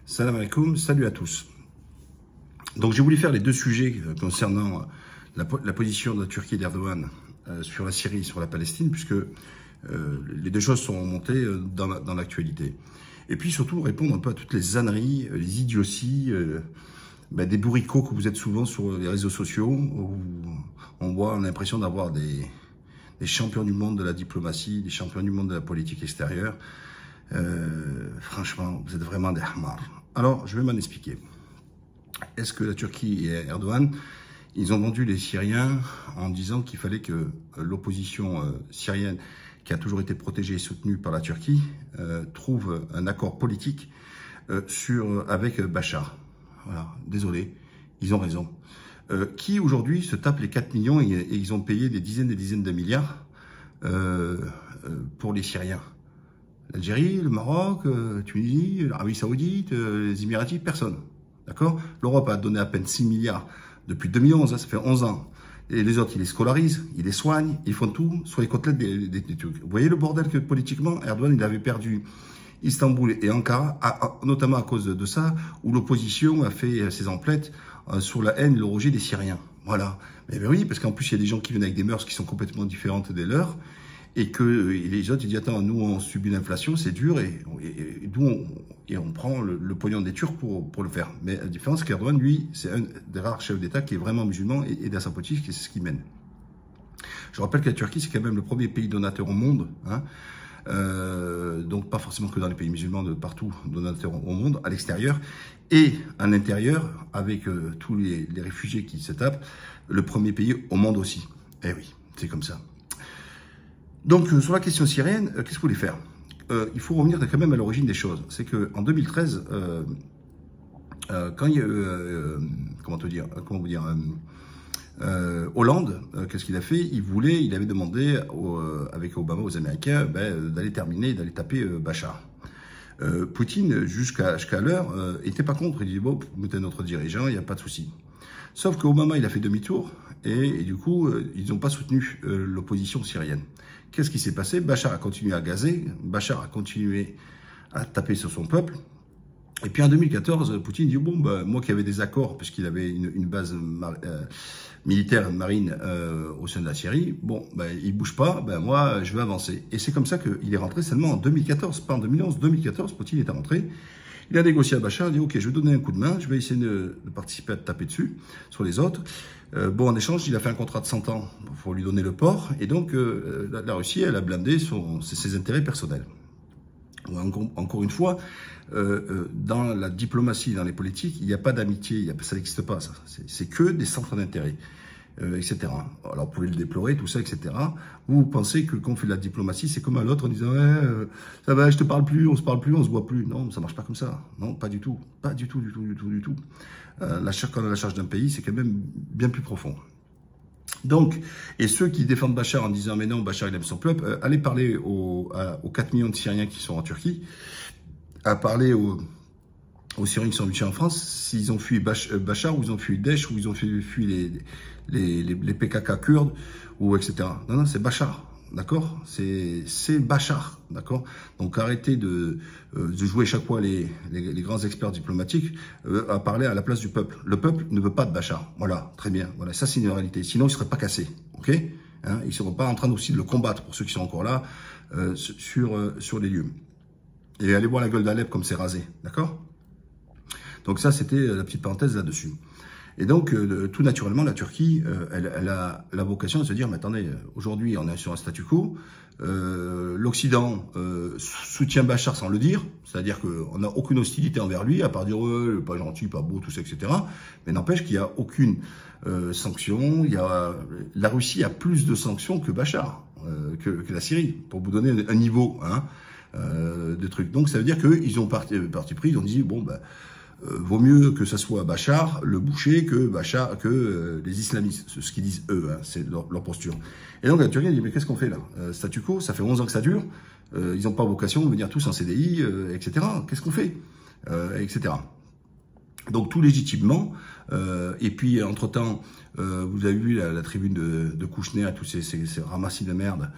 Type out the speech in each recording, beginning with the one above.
Salam alaikum, salut à tous. Donc j'ai voulu faire les deux sujets concernant la position de la Turquie et d'Erdogan sur la Syrie et sur la Palestine, puisque les deux choses sont montées dans l'actualité. Et puis surtout répondre un peu à toutes les âneries, les idioties, des bourricots que vous êtes souvent sur les réseaux sociaux, où on a l'impression d'avoir des champions du monde de la diplomatie, des champions du monde de la politique extérieure. Franchement, vous êtes vraiment des hamars. Alors, je vais m'en expliquer. Est-ce que la Turquie et Erdogan, ils ont vendu les Syriens en disant qu'il fallait que l'opposition syrienne, qui a toujours été protégée et soutenue par la Turquie, trouve un accord politique avec Bachar. Voilà, désolé, ils ont raison. Qui aujourd'hui se tape les 4 millions et ils ont payé des dizaines de milliards pour les Syriens. L'Algérie, le Maroc, Tunisie, l'Arabie Saoudite, les Émiratis, personne. D'accord? L'Europe a donné à peine 6 milliards depuis 2011, hein, ça fait 11 ans. Et les autres, ils les scolarisent, ils les soignent, ils font tout sur les côtelettes des Turcs. Vous voyez le bordel que politiquement, Erdogan, il avait perdu Istanbul et Ankara, notamment à cause de ça, où l'opposition a fait ses emplettes sur la haine et le rejet des Syriens. Voilà. Mais oui, parce qu'en plus, il y a des gens qui viennent avec des mœurs qui sont complètement différentes des leurs. Et que les autres, ils disent, attends, nous, on subit l'inflation, c'est dur, et on prend le pognon des Turcs pour le faire. Mais la différence, c'est qu'Erdogan, lui, c'est un des rares chefs d'État qui est vraiment musulman, et dans sa politique, c'est ce qui mène. Je rappelle que la Turquie, c'est quand même le premier pays donateur au monde, hein. Donc pas forcément que dans les pays musulmans, de partout, donateur au monde, à l'extérieur, et à l'intérieur, avec tous les réfugiés qui se tapent, le premier pays au monde aussi. Eh oui, c'est comme ça. Donc, sur la question syrienne, qu'est-ce que vous voulez faire? Il faut revenir quand même à l'origine des choses. C'est qu'en 2013, quand il y a Hollande, qu'est-ce qu'il a fait? Il avait demandé avec Obama aux Américains d'aller taper Bachar. Poutine, jusqu'à l'heure, n'était pas contre. Il dit, bon, vous mettez notre dirigeant, il n'y a pas de souci. Sauf qu'Obama, il a fait demi-tour, et du coup, ils n'ont pas soutenu l'opposition syrienne. Qu'est-ce qui s'est passé? Bachar a continué à gazer, Bachar a continué à taper sur son peuple. Et puis en 2014, Poutine dit, bon, moi qui avais des accords, puisqu'il avait une base militaire marine au sein de la Syrie, bon, il bouge pas, moi, je vais avancer. Et c'est comme ça qu'il est rentré seulement en 2014, pas en 2011, 2014, Poutine est rentré. Il a négocié à Bachar, il a dit, ok, je vais donner un coup de main, je vais essayer de participer à taper dessus, sur les autres. En échange, il a fait un contrat de 100 ans pour lui donner le port, et donc la Russie, elle a blindé ses intérêts personnels. Encore une fois, dans la diplomatie, dans les politiques, il n'y a pas d'amitié, ça n'existe pas, ça. C'est que des centres d'intérêt, etc. Alors, vous pouvez le déplorer, tout ça, etc. Vous pensez que quand on fait de la diplomatie, c'est comme à l'autre en disant ça va, je te parle plus, on se voit plus. Non, ça marche pas comme ça. Non, pas du tout. Pas du tout. Quand on a la charge d'un pays, c'est quand même bien plus profond. Donc, et ceux qui défendent Bachar en disant mais non, Bachar il aime son peuple, allez parler aux 4 millions de Syriens qui sont en Turquie, à parler aux Syriens qui sont mutés en France, s'ils ont fui Bachar, ou ils ont fui Daesh, ou ils ont fui les PKK kurdes, ou etc. Non, c'est Bachar, d'accord? C'est Bachar, d'accord? Donc arrêtez de jouer chaque fois les grands experts diplomatiques à parler à la place du peuple. Le peuple ne veut pas de Bachar. Voilà, très bien. Voilà, ça c'est une réalité. Sinon, il ne serait pas cassé, ok? Hein, ils ne seront pas en train aussi de le combattre, pour ceux qui sont encore là, sur les lieux. Et allez voir la gueule d'Alep comme c'est rasé, d'accord? Donc ça, c'était la petite parenthèse là-dessus. Et donc, tout naturellement, la Turquie, elle a la vocation de se dire, mais attendez, aujourd'hui, on est sur un statu quo, l'Occident soutient Bachar sans le dire, c'est-à-dire qu'on n'a aucune hostilité envers lui, à part dire, pas gentil, pas beau, tout ça, etc. Mais n'empêche qu'il n'y a aucune sanction, la Russie a plus de sanctions que Bachar, que la Syrie, pour vous donner un niveau de trucs. Donc, ça veut dire qu'ils ont parti pris, ils ont dit, bon, vaut mieux que ça soit Bachar, le boucher, que les islamistes. C'est ce qu'ils disent eux, hein, c'est leur posture. Et donc la Turquie dit, mais qu'est-ce qu'on fait là? Statu quo, ça fait 11 ans que ça dure, ils n'ont pas vocation de venir tous en CDI, etc. Qu'est-ce qu'on fait etc. Donc tout légitimement, et puis entre-temps, vous avez vu la tribune de Kouchner, à tous ces ramassis de merde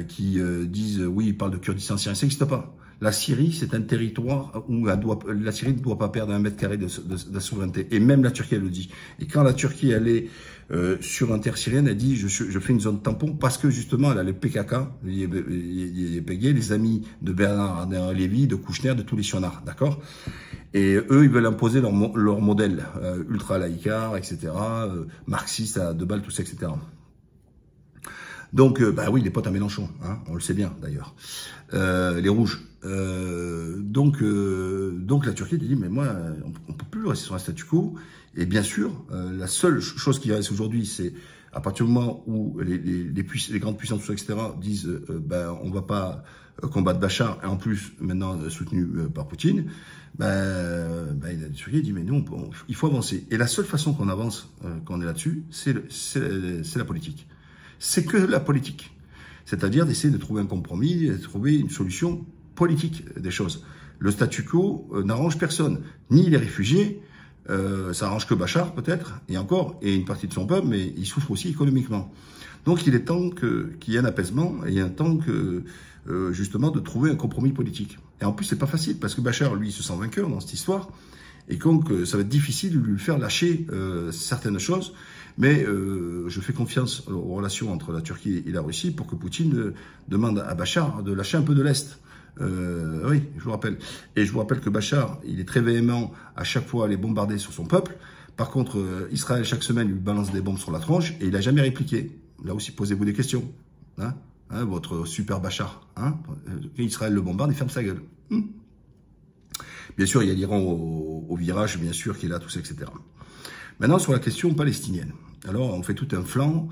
qui disent, oui, ils parlent de Kurdistan syrien, ça n'existe pas. La Syrie, c'est un territoire où la Syrie ne doit pas perdre 1 mètre carré de souveraineté. Et même la Turquie, elle le dit. Et quand la Turquie, elle est sur un terre syrienne, elle dit je fais une zone tampon parce que justement, elle a le PKK, les PG, les amis de Bernard Lévy, de Kouchner, de tous les sionards, d'accord? Et eux, ils veulent imposer leur modèle ultra-laïcard, etc., marxiste à 2 balles, tout ça, etc. Donc, bah oui, les potes à Mélenchon, hein, on le sait bien d'ailleurs, les rouges. Donc la Turquie dit, mais moi, on peut plus rester sur un statu quo. Et bien sûr, la seule chose qui reste aujourd'hui, c'est à partir du moment où les grandes puissances, etc., disent, ben on va pas combattre Bachar, et en plus maintenant soutenu par Poutine, la Turquie dit, mais nous, il faut avancer. Et la seule façon qu'on avance, qu'on est là-dessus, c'est la politique. C'est que la politique. C'est-à-dire d'essayer de trouver un compromis, de trouver une solution politique des choses. Le statu quo n'arrange personne, ni les réfugiés, ça arrange que Bachar peut-être, et encore, et une partie de son peuple, mais il souffre aussi économiquement. Donc il est temps qu'il y ait un apaisement, et il est temps justement de trouver un compromis politique. Et en plus c'est pas facile, parce que Bachar, lui, il se sent vainqueur dans cette histoire, et donc ça va être difficile de lui faire lâcher certaines choses, mais je fais confiance aux relations entre la Turquie et la Russie pour que Poutine demande à Bachar de lâcher un peu de l'Est. Oui, je vous rappelle. Et je vous rappelle que Bachar, il est très véhément à chaque fois à aller bombarder sur son peuple. Par contre, Israël, chaque semaine, lui balance des bombes sur la tronche et il n'a jamais répliqué. Là aussi, posez-vous des questions. Hein, votre super Bachar. Hein, Israël le bombarde, il ferme sa gueule. Bien sûr, il y a l'Iran au virage, bien sûr, qui est là, tout ça, etc. Maintenant, sur la question palestinienne. Alors, on fait tout un flanc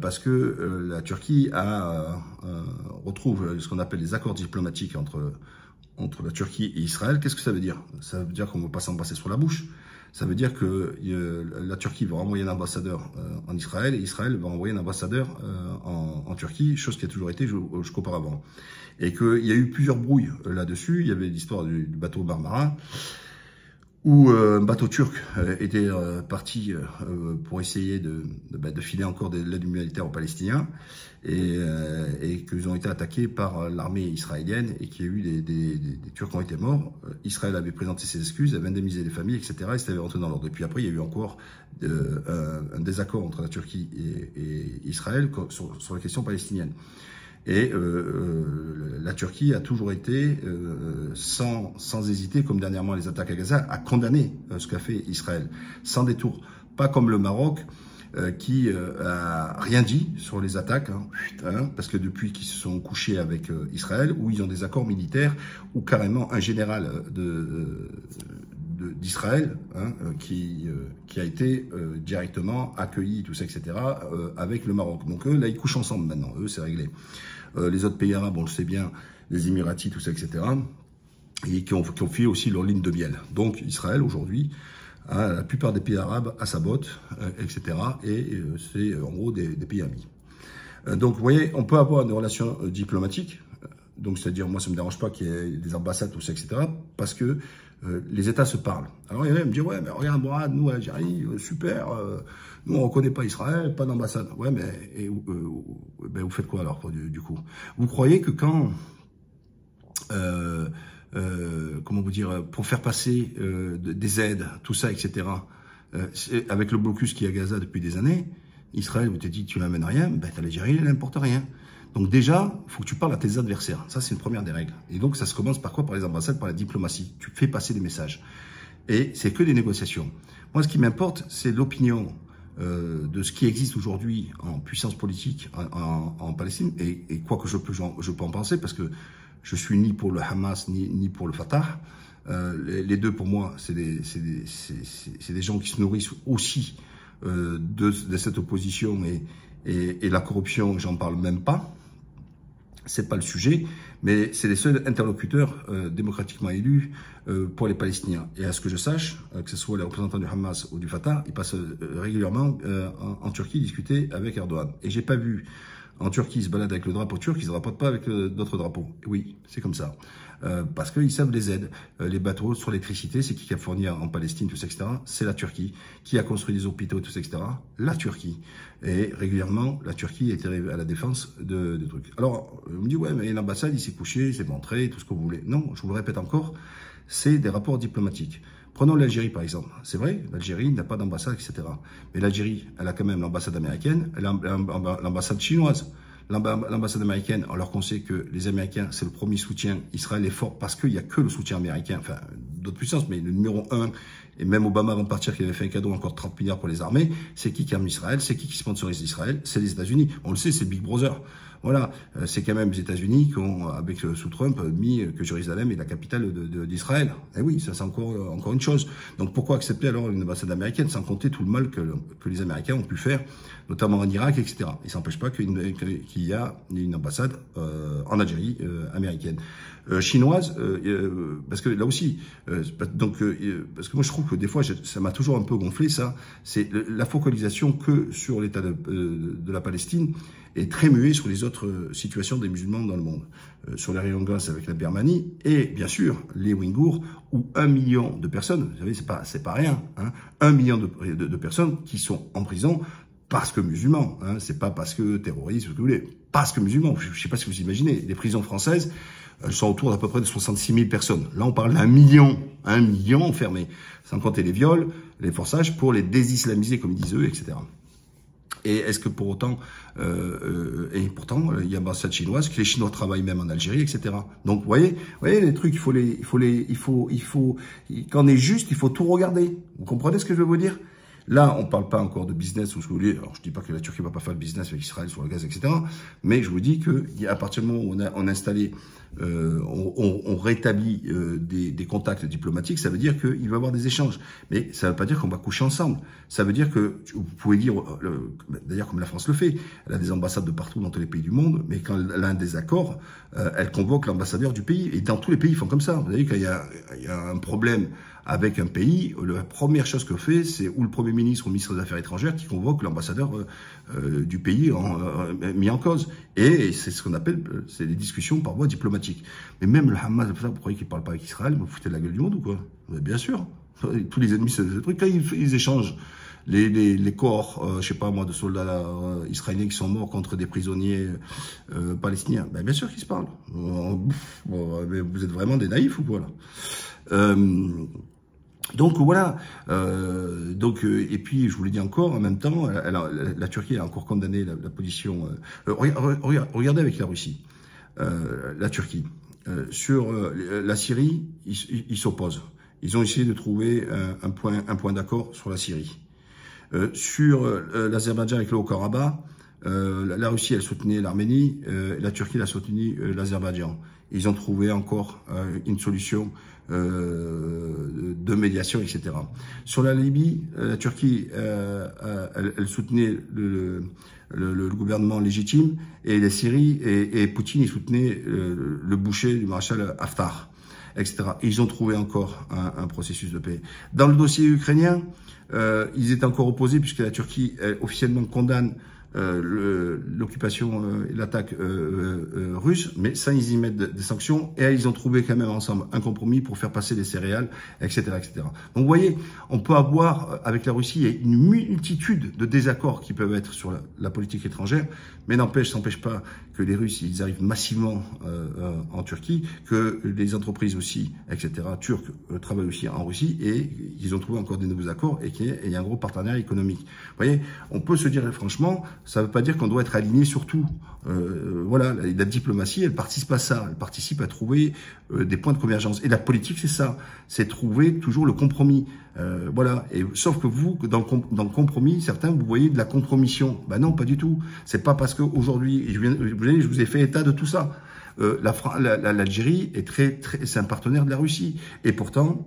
parce que la Turquie retrouve ce qu'on appelle les accords diplomatiques entre la Turquie et Israël. Qu'est-ce que ça veut dire? Ça veut dire qu'on ne va pas s'embrasser sur la bouche. Ça veut dire que la Turquie va envoyer un ambassadeur en Israël et Israël va envoyer un ambassadeur en Turquie, chose qui a toujours été jusqu'auparavant. Et qu'il y a eu plusieurs brouilles là-dessus. Il y avait l'histoire du bateau Marmara, où un bateau turc était parti pour essayer de filer encore de l'aide humanitaire aux Palestiniens et qu'ils ont été attaqués par l'armée israélienne et qu'il y a eu des Turcs qui ont été morts. Israël avait présenté ses excuses, avait indemnisé les familles, etc. et c'était rentré dans l'ordre. Et puis après, il y a eu encore un désaccord entre la Turquie et Israël sur la question palestinienne. Et la Turquie a toujours été, sans hésiter, comme dernièrement les attaques à Gaza, à condamner ce qu'a fait Israël, sans détour. Pas comme le Maroc, qui a rien dit sur les attaques, parce que depuis qu'ils se sont couchés avec Israël, où ils ont des accords militaires, où carrément un général d'Israël, qui a été directement accueilli, tout ça, etc., avec le Maroc. Donc eux, là, ils couchent ensemble maintenant. Eux, c'est réglé. Les autres pays arabes, on le sait bien, les Émiratis, tout ça, etc., et qui ont fait aussi leur ligne de miel. Donc Israël, aujourd'hui, a la plupart des pays arabes à sa botte, etc., et c'est en gros des pays amis. Donc vous voyez, on peut avoir des relations diplomatiques, donc c'est-à-dire, moi, ça ne me dérange pas qu'il y ait des ambassades, tout ça, etc., parce que les États se parlent. Alors, il y en a qui me disent, ouais, mais regarde, Mourad, nous, Algérie, super, nous, on ne reconnaît pas Israël, pas d'ambassade. Ouais, mais vous faites quoi, alors, du coup? Vous croyez que quand, comment vous dire, pour faire passer des aides, tout ça, etc., avec le blocus qui est à Gaza depuis des années, Israël vous te dit, tu n'amènes rien, l'Algérie, elle n'importe rien. Donc déjà, il faut que tu parles à tes adversaires. Ça, c'est une première des règles. Et donc, ça se commence par quoi? Par les ambassades, par la diplomatie. Tu fais passer des messages. Et c'est que des négociations. Moi, ce qui m'importe, c'est l'opinion de ce qui existe aujourd'hui en puissance politique en Palestine. Et quoi que je peux en penser, parce que je suis ni pour le Hamas, ni pour le Fatah. Les deux, pour moi, c'est des gens qui se nourrissent aussi de cette opposition et la corruption, j'en parle même pas. C'est pas le sujet, mais c'est les seuls interlocuteurs démocratiquement élus pour les Palestiniens. Et à ce que je sache, que ce soit les représentants du Hamas ou du Fatah, ils passent régulièrement en Turquie discuter avec Erdogan. Et j'ai pas vu en Turquie, ils se baladent avec le drapeau turc, ils ne se rapportent pas avec d'autres drapeaux. Oui, c'est comme ça. Parce qu'ils savent les aides. Les bateaux sur l'électricité, c'est qui a fourni en Palestine, tout ça, etc. C'est la Turquie. Qui a construit des hôpitaux, tout ça, etc. La Turquie. Et régulièrement, la Turquie était à la défense de trucs. Alors, on me dit, ouais, mais l'ambassade, il s'est couché, il s'est montré, tout ce que vous voulez. Non, je vous le répète encore, c'est des rapports diplomatiques. Prenons l'Algérie, par exemple. C'est vrai, l'Algérie n'a pas d'ambassade, etc. Mais l'Algérie, elle a quand même l'ambassade américaine, elle a l'ambassade chinoise. L'ambassade américaine, alors qu'on sait que les Américains, c'est le premier soutien, Israël est fort parce qu'il n'y a que le soutien américain, enfin, d'autres puissances, mais le numéro 1, et même Obama, avant de partir, qui avait fait un cadeau encore 30 milliards pour les armées, c'est qui aime Israël, c'est qui sponsorise Israël, c'est les États-Unis. On le sait, c'est Big Brother. Voilà, c'est quand même les États-Unis qui ont, avec sous Trump, mis que Jérusalem est la capitale d'Israël. Et oui, ça c'est encore une chose. Donc pourquoi accepter alors une ambassade américaine sans compter tout le mal que les Américains ont pu faire, notamment en Irak, etc. Et ça n'empêche pas qu'il y a une ambassade en Algérie américaine. Chinoise, parce que là aussi, parce que moi je trouve que des fois, ça m'a toujours un peu gonflé ça, c'est la focalisation que sur l'état de la Palestine est très muée sur les autres situations des musulmans dans le monde. Sur les rayons gaz avec la Birmanie, et bien sûr, les Ouïghours, où 1 million de personnes, vous savez, c'est pas rien, hein, 1 million de personnes qui sont en prison parce que musulmans, hein, c'est pas parce que terroristes, ce que vous voulez, parce que musulmans. Je sais pas si vous imaginez, les prisons françaises, elles sont autour d'à peu près de 66 000 personnes. Là, on parle d'1 million enfermés, sans compter les viols, les forçages pour les désislamiser, comme ils disent eux, etc. Et est-ce que pour autant, et pourtant, il y a l'ambassade chinoise, que les Chinois travaillent même en Algérie, etc. Donc, vous voyez les trucs, quand on est juste, il faut tout regarder. Vous comprenez ce que je veux vous dire? Là, on ne parle pas encore de business ou ce que vous voulez. Alors, je ne dis pas que la Turquie ne va pas faire le business avec Israël sur le gaz, etc. Mais je vous dis qu'à partir du moment où on a installé, on rétablit des contacts diplomatiques, ça veut dire qu'il va y avoir des échanges. Mais ça ne veut pas dire qu'on va coucher ensemble. Ça veut dire que, vous pouvez dire, d'ailleurs comme la France le fait, elle a des ambassades de partout dans tous les pays du monde, mais quand elle a un désaccord, elle convoque l'ambassadeur du pays. Et dans tous les pays, ils font comme ça. Vous savez, quand il y a un problème avec un pays, la première chose que fait, c'est ou le Premier ministre ou le ministre des Affaires étrangères qui convoque l'ambassadeur du pays mis en cause. Et c'est ce qu'on appelle, c'est des discussions par voie diplomatique. Mais même le Hamas, vous croyez qu'il ne parle pas avec Israël, vous foutez de la gueule du monde ou quoi? Bien sûr. Tous les ennemis, c'est des trucs. Quand ils échangent les corps, je sais pas moi, de soldats israéliens qui sont morts contre des prisonniers palestiniens, ben bien sûr qu'ils se parlent. Mais vous êtes vraiment des naïfs ou quoi là? Donc voilà, et puis je vous l'ai dit encore, en même temps, la Turquie a encore condamné la position. Regardez avec la Russie, la Turquie. Sur la Syrie, ils s'opposent. Ils ont essayé de trouver un point d'accord sur la Syrie. Sur l'Azerbaïdjan avec le Haut-Karabakh, la Russie, elle soutenait l'Arménie, la Turquie, elle a soutenu l'Azerbaïdjan. Ils ont trouvé encore une solution de médiation, etc. Sur la Libye, la Turquie, elle soutenait le gouvernement légitime, et la Syrie, et Poutine, il soutenait le boucher du maréchal Haftar, etc. Et ils ont trouvé encore un processus de paix. Dans le dossier ukrainien, ils étaient encore opposés, puisque la Turquie officiellement condamne l'occupation et l'attaque russe, mais ça, ils y mettent des sanctions, et ils ont trouvé quand même ensemble un compromis pour faire passer les céréales, etc., etc. Donc, vous voyez, on peut avoir, avec la Russie, une multitude de désaccords qui peuvent être sur la politique étrangère, mais ça n'empêche pas que les Russes, ils arrivent massivement en Turquie, que les entreprises aussi, etc., turques, travaillent aussi en Russie, et ils ont trouvé encore des nouveaux accords, et qu'il y a un gros partenariat économique. Vous voyez, on peut se dire, franchement, ça ne veut pas dire qu'on doit être aligné sur tout. Voilà, la diplomatie, elle participe à ça, elle participe à trouver des points de convergence. Et la politique, c'est ça, c'est trouver toujours le compromis. Voilà. Et sauf que vous, dans le compromis, certains, vous voyez de la compromission. Ben non, pas du tout. C'est pas parce qu'aujourd'hui, je vous ai fait état de tout ça. L'Algérie est c'est un partenaire de la Russie. Et pourtant,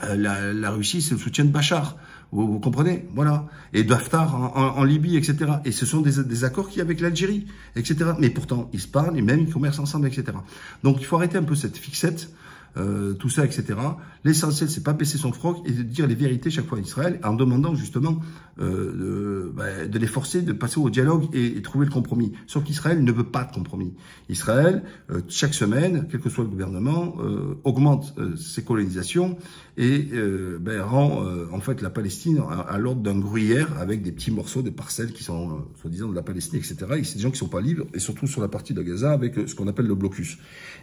la Russie, c'est le soutien de Bachar. Vous comprenez? Voilà. Et d'Haftar en Libye, etc. Et ce sont des accords qu'il y a avec l'Algérie, etc. Mais pourtant, ils se parlent et même ils commercent ensemble, etc. Donc, il faut arrêter un peu cette fixette tout ça, etc. L'essentiel, c'est pas baisser son froc et de dire les vérités chaque fois à Israël, en demandant justement de les forcer de passer au dialogue et trouver le compromis. Sauf qu'Israël ne veut pas de compromis. Israël, chaque semaine, quel que soit le gouvernement, augmente ses colonisations et rend en fait la Palestine à l'ordre d'un gruyère avec des petits morceaux de parcelles qui sont soi-disant de la Palestine, etc. Et c'est des gens qui sont pas libres, et surtout sur la partie de Gaza avec ce qu'on appelle le blocus.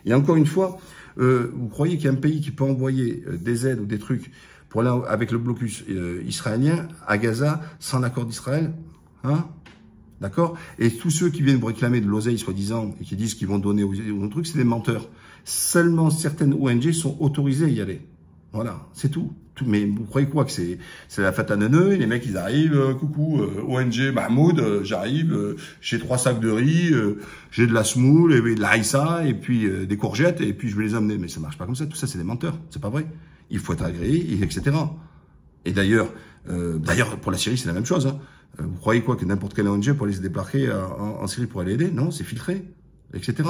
Et encore une fois, vous croyez qu'il y a un pays qui peut envoyer des aides ou des trucs pour aller avec le blocus israélien à Gaza sans l'accord d'Israël, hein? D'accord? Et tous ceux qui viennent vous réclamer de l'oseille, soi-disant, et qui disent qu'ils vont donner aux trucs, c'est des menteurs. Seulement certaines ONG sont autorisées à y aller. Voilà, c'est tout. Mais vous croyez quoi, que c'est la fête à neuneux, et les mecs ils arrivent, coucou, ONG Mahmoud, j'arrive, j'ai 3 sacs de riz, j'ai de la semoule, et de la harissa, et puis des courgettes, et puis je vais les amener. Mais ça marche pas comme ça, tout ça c'est des menteurs, c'est pas vrai. Il faut être agréé, etc. Et d'ailleurs, pour la Syrie c'est la même chose. Hein. Vous croyez quoi, que n'importe quelle ONG pour aller se débarquer en Syrie pour aller aider? Non, c'est filtré, etc.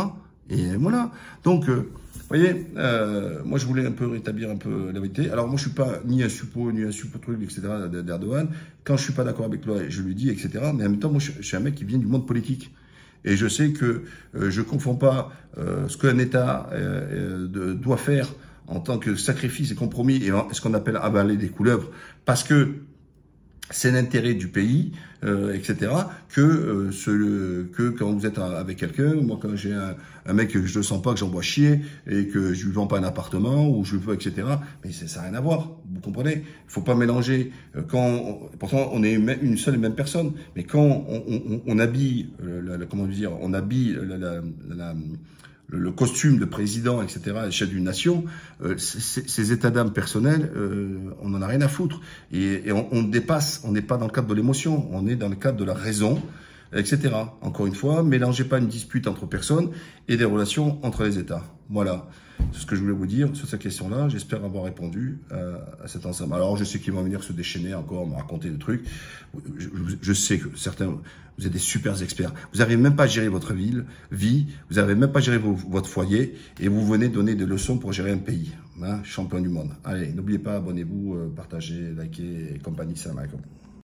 Et voilà. Donc, vous voyez, moi je voulais un peu rétablir un peu la vérité. Alors moi je suis pas ni un suppôt truc, etc. d'Erdogan. Quand je suis pas d'accord avec lui, je lui dis, etc. Mais en même temps, moi je suis un mec qui vient du monde politique. Et je sais que je confonds pas ce qu'un État doit faire en tant que sacrifice et compromis et ce qu'on appelle avaler des couleuvres, parce que c'est l'intérêt du pays, etc., que quand vous êtes avec quelqu'un, moi quand j'ai un mec que je ne sens pas, que j'envoie chier, et que je lui vends pas un appartement, ou je veux, etc., mais ça n'a rien à voir, vous comprenez? Il faut pas mélanger, pourtant on est une seule et même personne, mais quand on habille, comment dire, on habille le costume de président, etc., à l'échelle d'une nation, ces états d'âme personnels, on n'en a rien à foutre. Et on dépasse, on n'est pas dans le cadre de l'émotion, on est dans le cadre de la raison, etc. Encore une fois, mélangez pas une dispute entre personnes et des relations entre les États. Voilà. C'est ce que je voulais vous dire sur cette question-là. J'espère avoir répondu à cet ensemble. Alors, je sais qu'ils vont venir se déchaîner encore, me raconter des trucs. Je sais que certains, vous êtes des super experts. Vous n'arrivez même pas à gérer votre vie, vous n'arrivez même pas à gérer votre foyer, et vous venez donner des leçons pour gérer un pays. Hein, champion du monde. Allez, n'oubliez pas, abonnez-vous, partagez, likez et compagnie. Salam alaikum.